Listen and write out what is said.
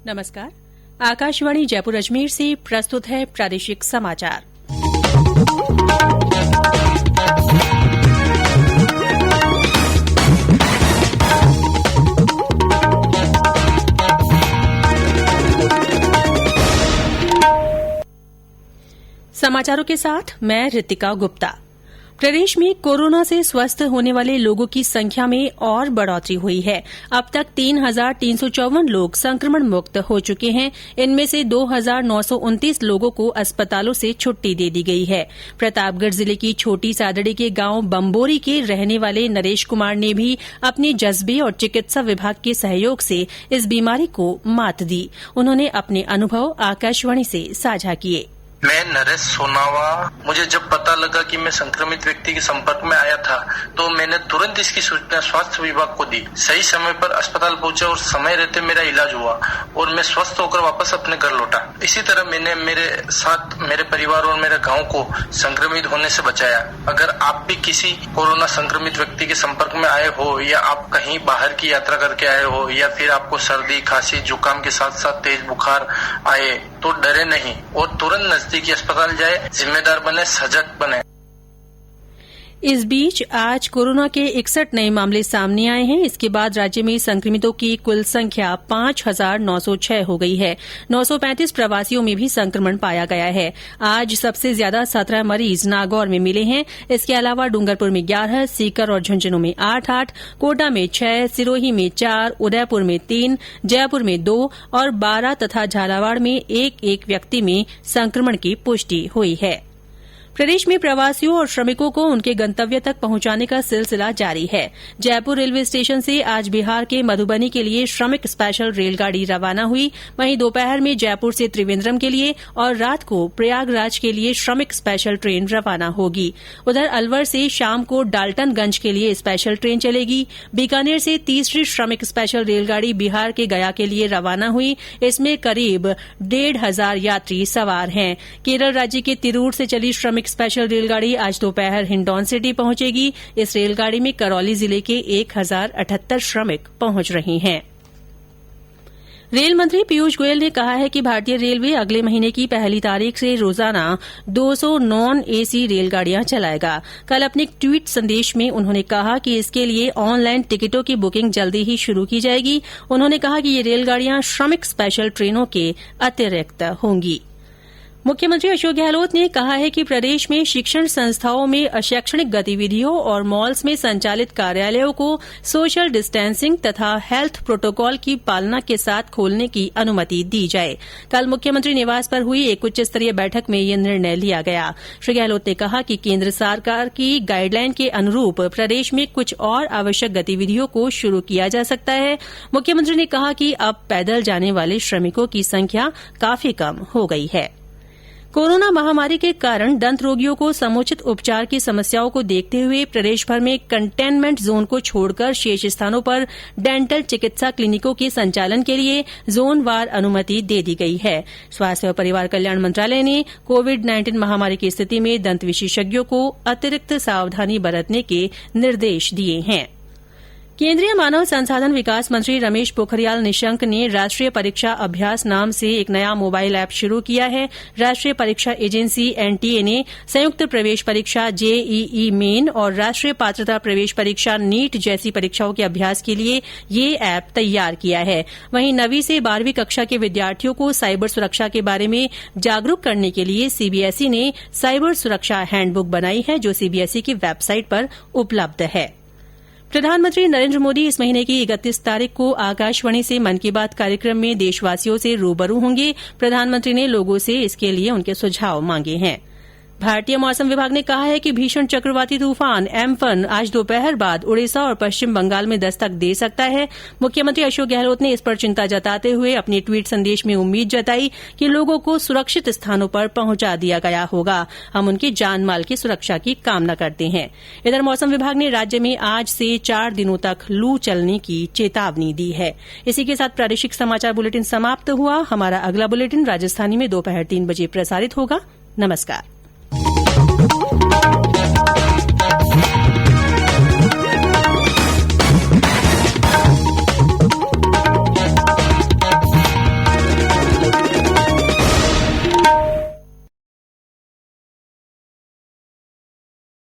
नमस्कार। आकाशवाणी जयपुर अजमेर से प्रस्तुत है प्रादेशिक समाचार। समाचारों के साथ मैं ऋतिका गुप्ता। प्रदेश में कोरोना से स्वस्थ होने वाले लोगों की संख्या में और बढ़ोतरी हुई है। अब तक 3,354 लोग संक्रमण मुक्त हो चुके हैं। इनमें से 2,929 लोगों को अस्पतालों से छुट्टी दे दी गई है। प्रतापगढ़ जिले की छोटी सादड़ी के गांव बम्बोरी के रहने वाले नरेश कुमार ने भी अपने जज्बे और चिकित्सा विभाग के सहयोग से इस बीमारी को मात दी। उन्होंने अपने अनुभव आकाशवाणी से साझा किए। मैं नरेश सोनावा। मुझे जब पता लगा कि मैं संक्रमित व्यक्ति के संपर्क में आया था तो मैंने तुरंत इसकी सूचना स्वास्थ्य विभाग को दी। सही समय पर अस्पताल पहुंचा और समय रहते मेरा इलाज हुआ और मैं स्वस्थ होकर वापस अपने घर लौटा। इसी तरह मैंने मेरे साथ मेरे परिवार और मेरे गांव को संक्रमित होने से बचाया। अगर आप भी किसी कोरोना संक्रमित व्यक्ति के संपर्क में आए हो या आप कहीं बाहर की यात्रा करके आए हो या फिर आपको सर्दी, खांसी, जुकाम के साथ साथ तेज बुखार आए तो डरे नहीं और तुरंत नजदीकी अस्पताल जाए। जिम्मेदार बने, सजग बने। इस बीच आज कोरोना के 61 नए मामले सामने आए हैं। इसके बाद राज्य में संक्रमितों की कुल संख्या 5,906 हो गई है। 935 प्रवासियों में भी संक्रमण पाया गया है। आज सबसे ज्यादा 17 मरीज नागौर में मिले हैं। इसके अलावा डूंगरपुर में 11, सीकर और झुंझुनूं में 8, कोटा में 6, सिरोही में 4, उदयपुर में 3, जयपुर में 2 और 12 तथा झालावाड़ में एक व्यक्ति में संक्रमण की पुष्टि हुई है। प्रदेश में प्रवासियों और श्रमिकों को उनके गंतव्य तक पहुंचाने का सिलसिला जारी है। जयपुर रेलवे स्टेशन से आज बिहार के मधुबनी के लिए श्रमिक स्पेशल रेलगाड़ी रवाना हुई। वहीं दोपहर में जयपुर से त्रिवेंद्रम के लिए और रात को प्रयागराज के लिए श्रमिक स्पेशल ट्रेन रवाना होगी। उधर अलवर से शाम को डाल्टनगंज के लिए स्पेशल ट्रेन चलेगी। बीकानेर से तीसरी श्रमिक स्पेशल रेलगाड़ी बिहार के गया के लिए रवाना हुई। इसमें करीब 1,500 यात्री सवार हैं। केरल राज्य के तिरूर से चली श्रमिक स्पेशल रेलगाड़ी आज दोपहर हिंडौन सिटी पहुंचेगी। इस रेलगाड़ी में करौली जिले के 1,078 श्रमिक पहुंच रहे हैं। रेल मंत्री पीयूष गोयल ने कहा है कि भारतीय रेलवे अगले महीने की 1 तारीख से रोजाना 200 नॉन एसी रेलगाड़ियां चलाएगा। कल अपने एक ट्वीट संदेश में उन्होंने कहा कि इसके लिए ऑनलाइन टिकटों की बुकिंग जल्दी ही शुरू की जाएगी। उन्होंने कहा कि ये रेलगाड़ियां श्रमिक स्पेशल ट्रेनों के अतिरिक्त होंगी। मुख्यमंत्री अशोक गहलोत ने कहा है कि प्रदेश में शिक्षण संस्थाओं में अशैक्षणिक गतिविधियों और मॉल्स में संचालित कार्यालयों को सोशल डिस्टेंसिंग तथा हेल्थ प्रोटोकॉल की पालना के साथ खोलने की अनुमति दी जाए। कल मुख्यमंत्री निवास पर हुई एक उच्च स्तरीय बैठक में यह निर्णय लिया गया। श्री गहलोत ने कहा कि केंद्र सरकार की गाइडलाइन के अनुरूप प्रदेश में कुछ और आवश्यक गतिविधियों को शुरू किया जा सकता है। मुख्यमंत्री ने कहा कि अब पैदल जाने वाले श्रमिकों की संख्या काफी कम हो गई है। कोरोना महामारी के कारण दंत रोगियों को समुचित उपचार की समस्याओं को देखते हुए प्रदेशभर में कंटेनमेंट जोन को छोड़कर शेष स्थानों पर डेंटल चिकित्सा क्लिनिकों के संचालन के लिए जोनवार अनुमति दे दी गई है। स्वास्थ्य और परिवार कल्याण मंत्रालय ने कोविड-19 महामारी की स्थिति में दंत विशेषज्ञों को अतिरिक्त सावधानी बरतने के निर्देश दिए हैं। केंद्रीय मानव संसाधन विकास मंत्री रमेश पोखरियाल निशंक ने राष्ट्रीय परीक्षा अभ्यास नाम से एक नया मोबाइल ऐप शुरू किया है। राष्ट्रीय परीक्षा एजेंसी एनटीए ने संयुक्त प्रवेश परीक्षा जेईई मेन और राष्ट्रीय पात्रता प्रवेश परीक्षा नीट जैसी परीक्षाओं के अभ्यास के लिए ये ऐप तैयार किया है। वहीं 9वीं से 12वीं कक्षा के विद्यार्थियों को साइबर सुरक्षा के बारे में जागरूक करने के लिए सीबीएसई ने साइबर सुरक्षा हैंडबुक बनाई है, जो सीबीएसई की वेबसाइट पर उपलब्ध है। प्रधानमंत्री नरेंद्र मोदी इस महीने की 31 तारीख को आकाशवाणी से मन की बात कार्यक्रम में देशवासियों से रूबरू होंगे। प्रधानमंत्री ने लोगों से इसके लिए उनके सुझाव मांगे हैं। भारतीय मौसम विभाग ने कहा है कि भीषण चक्रवाती तूफान एम्फन आज दोपहर बाद उड़ीसा और पश्चिम बंगाल में दस्तक दे सकता है। मुख्यमंत्री अशोक गहलोत ने इस पर चिंता जताते हुए अपने ट्वीट संदेश में उम्मीद जताई कि लोगों को सुरक्षित स्थानों पर पहुंचा दिया गया होगा। हम उनकी जान माल की सुरक्षा की कामना करते हैं। इधर मौसम विभाग ने राज्य में आज से 4 दिनों तक लू चलने की चेतावनी दी है। इसी के साथ प्रादेशिक समाचार बुलेटिन समाप्त हुआ। हमारा अगला बुलेटिन राजस्थानी में दोपहर 3 बजे प्रसारित होगा। नमस्कार।